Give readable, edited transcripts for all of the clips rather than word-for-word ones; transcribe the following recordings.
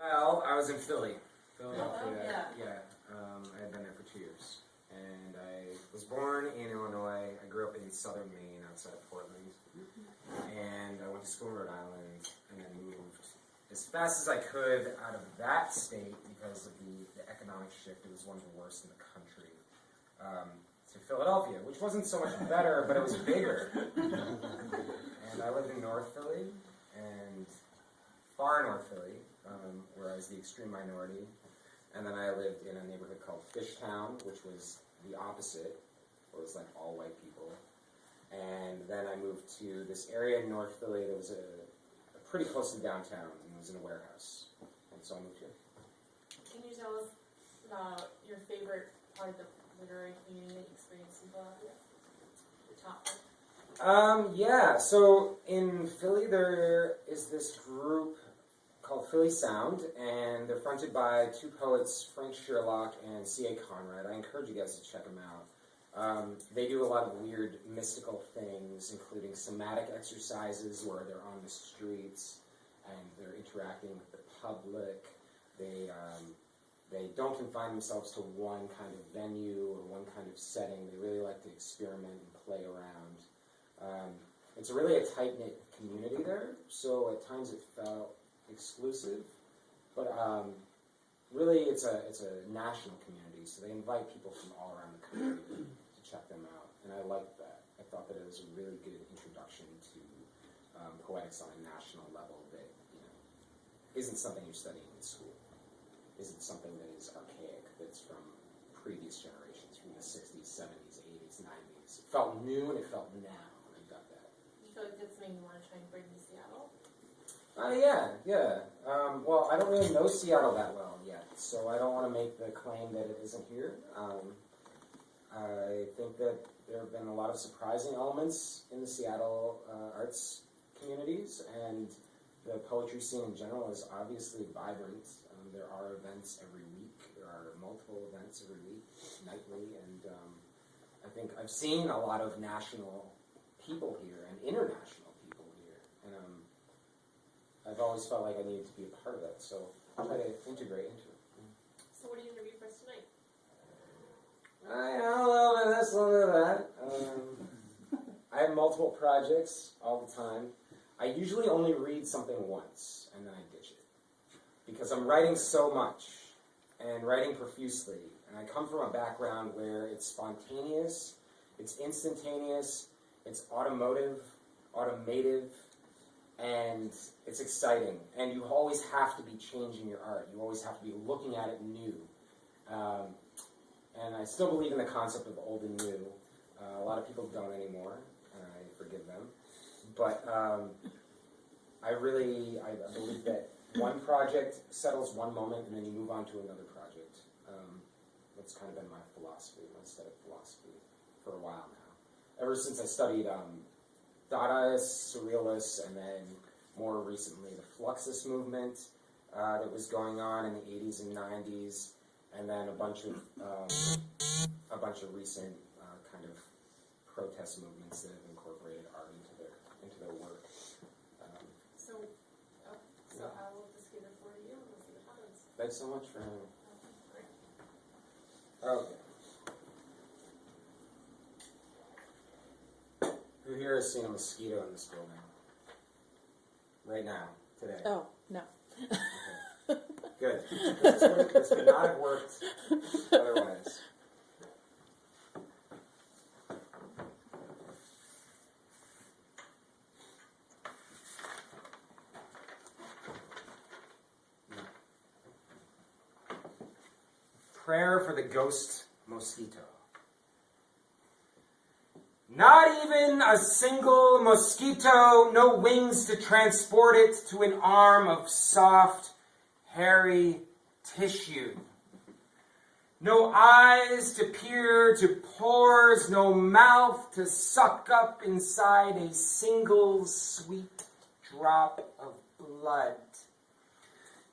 Well, I was in Philadelphia. I had been there for 2 years. And I was born in Illinois. I grew up in southern Maine outside of Portland. And I went to school in Rhode Island and then moved as fast as I could out of that state because of the economic shift. It was one of the worst in the country. To Philadelphia, which wasn't so much better, but it was bigger. And I lived in North Philly, and far North Philly, where I was the extreme minority. And then I lived in a neighborhood called Fishtown, which was the opposite, where it was like all white people. And then I moved to this area in North Philly that was pretty close to downtown, and it was in a warehouse. And so I moved here. Can you tell us about your favorite part of the literary community that you experienced in Philadelphia? The top one? Yeah, so in Philly there is this group called Philly Sound, and they're fronted by two poets, Frank Sherlock and C.A. Conrad. I encourage you guys to check them out. They do a lot of weird mystical things, including somatic exercises where they're on the streets and they're interacting with the public. They don't confine themselves to one kind of venue or one kind of setting. They really like to experiment and play around. It's really a tight-knit community there, so at times it felt exclusive, but really it's a national community, so they invite people from all around the country to check them out, and I liked that. I thought that it was a really good introduction to poetics on a national level that isn't something you're studying in school. Isn't something that is archaic, that's from previous generations, from the 60s, 70s, 80s, 90s. It felt new and it felt now, and I got that. You feel like that's something you want to try and bring to Seattle? Yeah. Well, I don't really know Seattle that well yet, so I don't want to make the claim that it isn't here. I think that there have been a lot of surprising elements in the Seattle arts communities, and the poetry scene in general is obviously vibrant. There are events every week. There are multiple events every week, nightly, and I think I've seen a lot of national people here and international people here, and I've always felt like I needed to be a part of that, so I'll try to integrate into it. So what do you interview for us tonight? A little bit of this, a little bit of that. I have multiple projects all the time. I usually only read something once, and then I ditch it. Because I'm writing so much, and writing profusely, and I come from a background where it's spontaneous, it's instantaneous, it's automative, and it's exciting. And you always have to be changing your art. You always have to be looking at it new. And I still believe in the concept of old and new. A lot of people don't anymore, and I forgive them. But I believe that one project settles one moment, and then you move on to another project. That's kind of been my philosophy, my aesthetic philosophy, for a while now. Ever since I studied Dadaists, Surrealists, and then more recently the Fluxus movement that was going on in the 80s and 90s, and then a bunch of recent kind of protest movements that have incorporated art into their work. So I will just give the floor to you, and we'll see what happens. Thanks so much for having me. Okay. Who here has seen a mosquito in this building? Right now, today? Oh, no. Okay. Good. This would not have worked otherwise. Prayer for the ghost mosquito. Not even a single mosquito, no wings to transport it to an arm of soft, hairy tissue. No eyes to peer to pores, no mouth to suck up inside a single sweet drop of blood.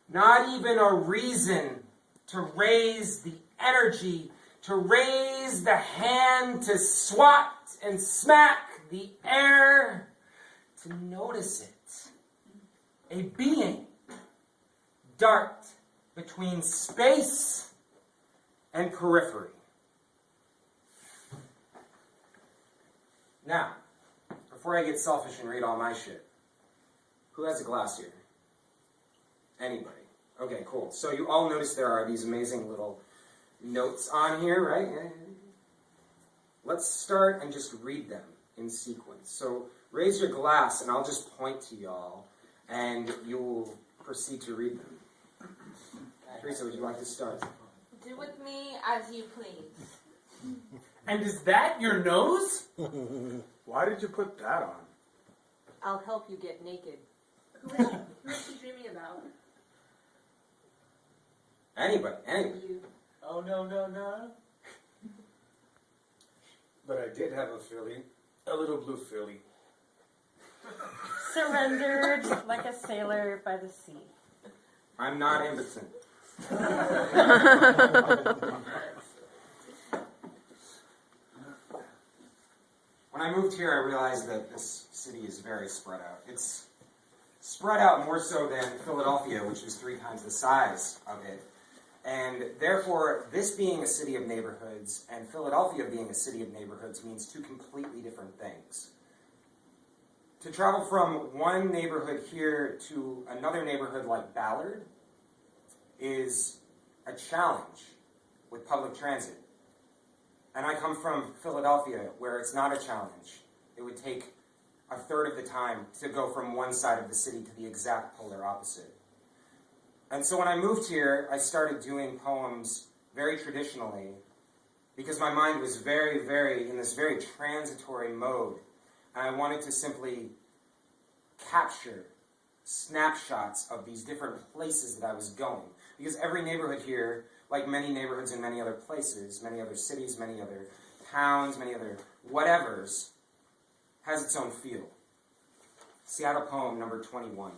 Not even a reason to raise the energy, to raise the hand, to swat and smack the air, to notice it. A being dart between space and periphery. Now, before I get selfish and read all my shit, who has a glass here? Anybody? Okay, cool. So you all notice there are these amazing little notes on here, right? Let's start and just read them in sequence. So raise your glass and I'll just point to y'all and you'll proceed to read them. Teresa, would you like to start? Do with me as you please. And is that your nose? Why did you put that on? I'll help you get naked. Who is she dreaming about? Anybody. You. Oh, no. But I did have a filly, a little blue filly. Surrendered like a sailor by the sea. I'm not impotent. When I moved here, I realized that this city is very spread out. It's spread out more so than Philadelphia, which is 3 times the size of it. And therefore, this being a city of neighborhoods and Philadelphia being a city of neighborhoods means 2 completely different things. To travel from one neighborhood here to another neighborhood like Ballard is a challenge with public transit. And I come from Philadelphia, where it's not a challenge. It would take a third of the time to go from one side of the city to the exact polar opposite. And so when I moved here, I started doing poems very traditionally because my mind was very in this very transitory mode. And I wanted to simply capture snapshots of these different places that I was going. Because every neighborhood here, like many neighborhoods in many other places, many other cities, many other towns, many other whatevers, has its own feel. Seattle poem number 21.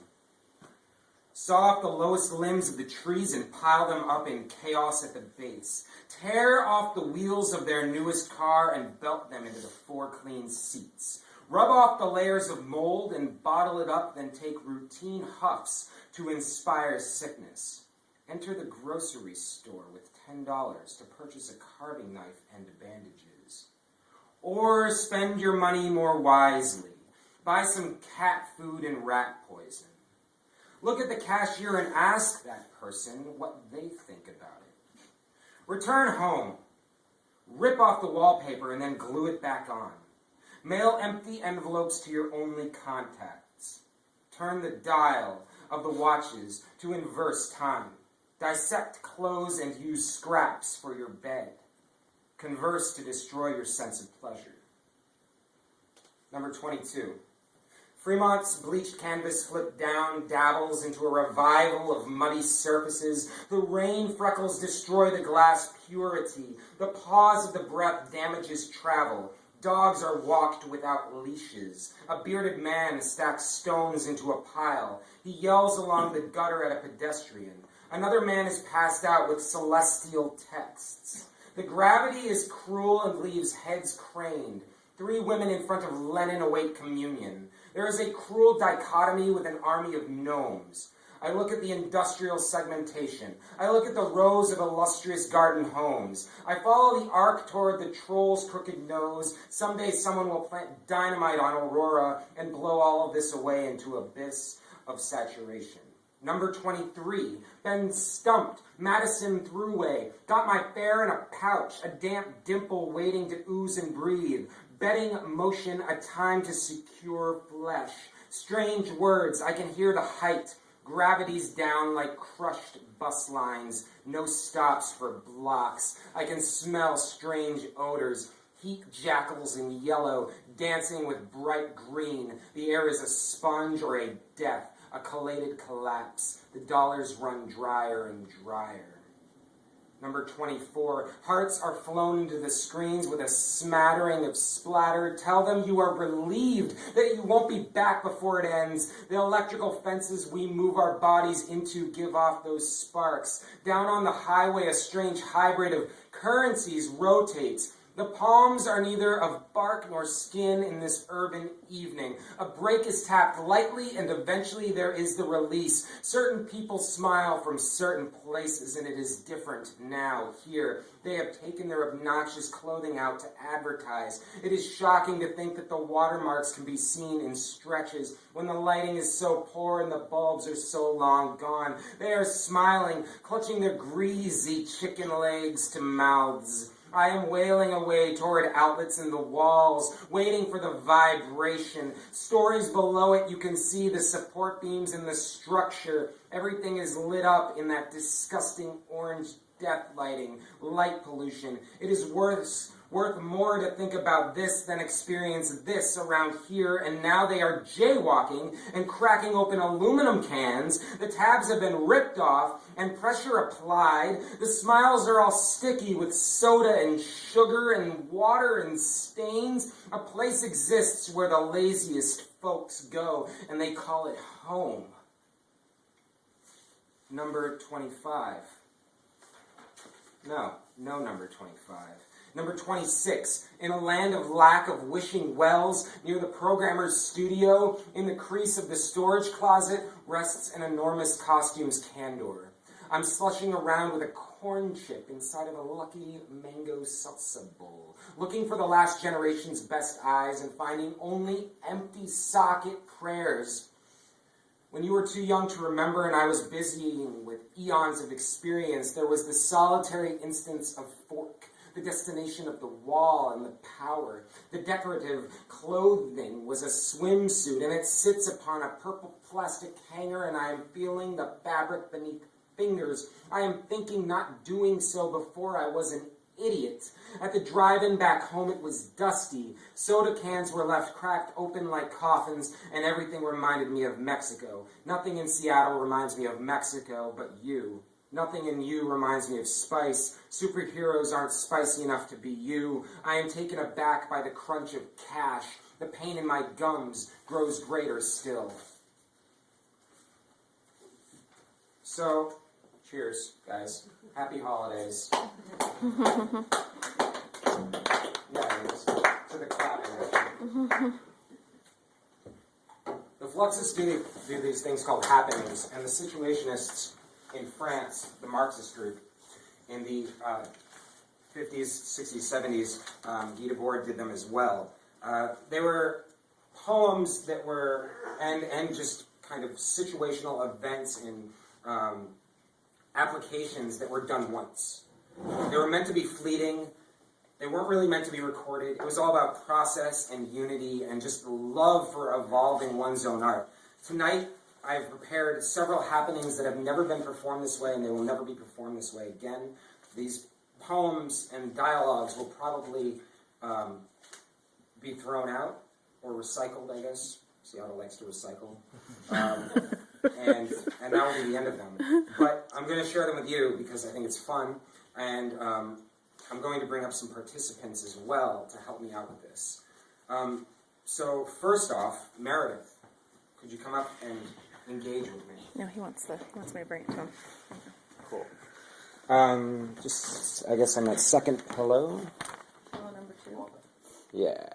Saw off the lowest limbs of the trees and pile them up in chaos at the base. Tear off the wheels of their newest car and belt them into the 4 clean seats. Rub off the layers of mold and bottle it up, then take routine huffs to inspire sickness. Enter the grocery store with $10 to purchase a carving knife and bandages. Or spend your money more wisely. Buy some cat food and rat poison. Look at the cashier and ask that person what they think about it. Return home. Rip off the wallpaper and then glue it back on. Mail empty envelopes to your only contacts. Turn the dial of the watches to inverse time. Dissect clothes and use scraps for your bed. Converse to destroy your sense of pleasure. Number 22. Fremont's bleached canvas flipped down dabbles into a revival of muddy surfaces. The rain freckles destroy the glass purity. The pause of the breath damages travel. Dogs are walked without leashes. A bearded man stacks stones into a pile. He yells along the gutter at a pedestrian. Another man is passed out with celestial texts. The gravity is cruel and leaves heads craned. 3 women in front of Lenin await communion. There is a cruel dichotomy with an army of gnomes. I look at the industrial segmentation. I look at the rows of illustrious garden homes. I follow the arc toward the troll's crooked nose. Someday someone will plant dynamite on Aurora and blow all of this away into abyss of saturation. Number 23, been stumped, Madison Thruway, got my fare in a pouch, a damp dimple waiting to ooze and breathe, bedding motion, a time to secure flesh. Strange words, I can hear the height, gravity's down like crushed bus lines, no stops for blocks. I can smell strange odors, heat jackals in yellow, dancing with bright green. The air is a sponge or a death. A collated collapse. The dollars run drier and drier. Number 24. Hearts are flown into the screens with a smattering of splatter. Tell them you are relieved that you won't be back before it ends. The electrical fences we move our bodies into give off those sparks. Down on the highway, a strange hybrid of currencies rotates. The palms are neither of bark nor skin in this urban evening. A brake is tapped lightly, and eventually there is the release. Certain people smile from certain places, and it is different now, here. They have taken their obnoxious clothing out to advertise. It is shocking to think that the watermarks can be seen in stretches when the lighting is so poor and the bulbs are so long gone. They are smiling, clutching their greasy chicken legs to mouths. I am wailing away toward outlets in the walls, waiting for the vibration. Stories below it, you can see the support beams in the structure. Everything is lit up in that disgusting orange death lighting, light pollution. It is worth more to think about this than experience this around here, and now they are jaywalking and cracking open aluminum cans. The tabs have been ripped off and pressure applied. The smiles are all sticky with soda and sugar and water and stains. A place exists where the laziest folks go, and they call it home. Number 25. No number 25. Number 26, in a land of lack of wishing wells, near the programmer's studio, in the crease of the storage closet, rests an enormous costumes candor. I'm slushing around with a corn chip inside of a lucky mango salsa bowl, looking for the last generation's best eyes and finding only empty socket prayers. When you were too young to remember and I was busying with eons of experience, there was the solitary instance of fork, the destination of the wall and the power. The decorative clothing was a swimsuit, and it sits upon a purple plastic hanger, and I am feeling the fabric beneath fingers. I am thinking, not doing so before I was an idiot. At the drive-in back home, it was dusty. Soda cans were left cracked open like coffins, and everything reminded me of Mexico. Nothing in Seattle reminds me of Mexico but you. Nothing in you reminds me of spice. Superheroes aren't spicy enough to be you. I am taken aback by the crunch of cash. The pain in my gums grows greater still. So, cheers, guys. Happy holidays. Yeah, it is. To the clapping. The Fluxists do these things called happenings, and the Situationists in France, the Marxist group, in the 50s, 60s, 70s, Guy Debord did them as well. They were poems that were, and just kind of situational events and applications that were done once. They were meant to be fleeting. They weren't really meant to be recorded. It was all about process and unity and just the love for evolving one's own art. Tonight, I've prepared several happenings that have never been performed this way, and they will never be performed this way again. These poems and dialogues will probably be thrown out or recycled, I guess. Seattle likes to recycle. And that will be the end of them. But I'm going to share them with you because I think it's fun, and I'm going to bring up some participants as well to help me out with this. So first off, Meredith, could you come up and engage with me? No, he wants me to bring it to him. Cool. Just, I guess I'm at second hello. Oh, number 2. Yeah.